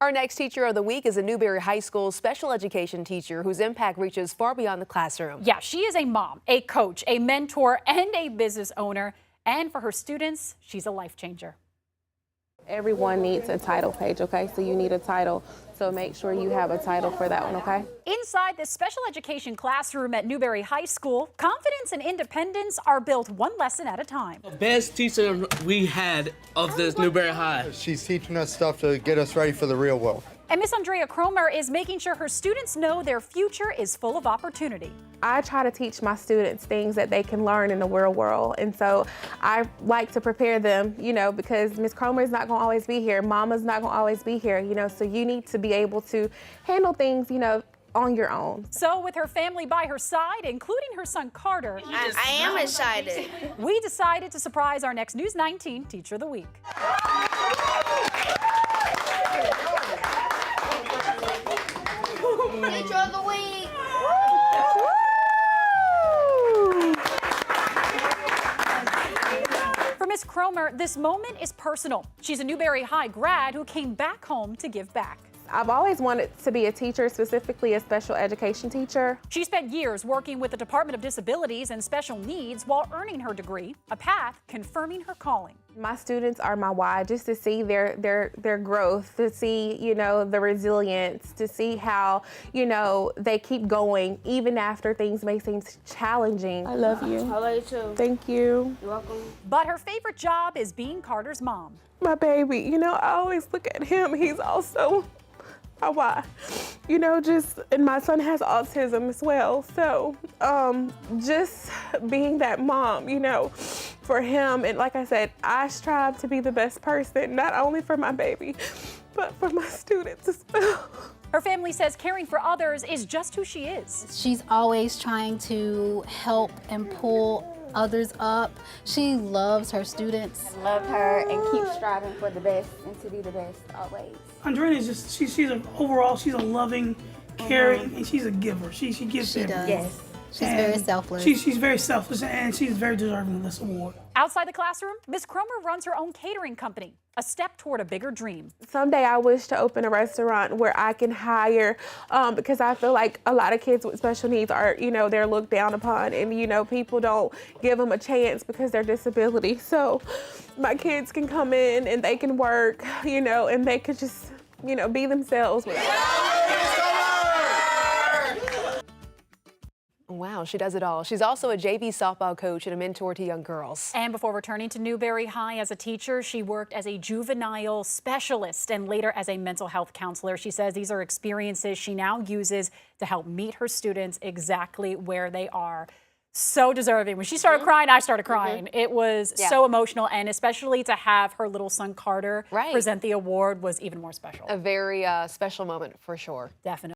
Our next teacher of the week is a Newberry High School special education teacher whose impact reaches far beyond the classroom. Yeah, she is a mom, a coach, a mentor, and a business owner. And for her students, she's a life changer. Everyone needs a title page, okay? So you need a title. So make sure you have a title for that one, okay? Inside this special education classroom at Newberry High School, confidence and independence are built one lesson at a time. The best teacher we had of this Newberry High. She's teaching us stuff to get us ready for the real world. And Miss Cromer is making sure her students know their future is full of opportunity. I try to teach my students things that they can learn in the real world. And so I like to prepare them, because Miss Cromer is not going to always be here. Mama's not going to always be here, so you need to be able to handle things, on your own. So with her family by her side, including her son Carter, I am excited. We decided to surprise our next News 19 Teacher of the Week. Teacher of the Week. For Miss Cromer, this moment is personal. She's a Newberry High grad who came back home to give back. I've always wanted to be a teacher, specifically a special education teacher. She spent years working with the Department of Disabilities and Special Needs while earning her degree, a path confirming her calling. My students are my why, just to see their growth, to see, the resilience, to see how, they keep going even after things may seem challenging. I love you. I love you too. Thank you. You're welcome. But her favorite job is being Carter's mom. My baby, I always look at him. He's also my why. And my son has autism as well. So just being that mom, for him. And like I said, I strive to be the best person, not only for my baby, but for my students as well. Her family says caring for others is just who she is. She's always trying to help and pull others up. She loves her students. Love her and keep striving for the best and to be the best always. Andrea is just, she's a loving, caring, and she's a giver. She gives She everything. does. Yes. She's very selfless. She's very selfless, and she's very deserving of this award. Outside the classroom, Miss Cromer runs her own catering company, a step toward a bigger dream. Someday I wish to open a restaurant where I can hire, because I feel like a lot of kids with special needs are, they're looked down upon, and, people don't give them a chance because of their disability. So my kids can come in and they can work, and they could just, be themselves. Wow, she does it all. She's also a JV softball coach and a mentor to young girls. And before returning to Newberry High as a teacher, she worked as a juvenile specialist and later as a mental health counselor. She says these are experiences she now uses to help meet her students exactly where they are. So deserving. When she started crying, I started crying. It was so emotional, and especially to have her little son Carter present the award was even more special. A very special moment for sure. Definitely.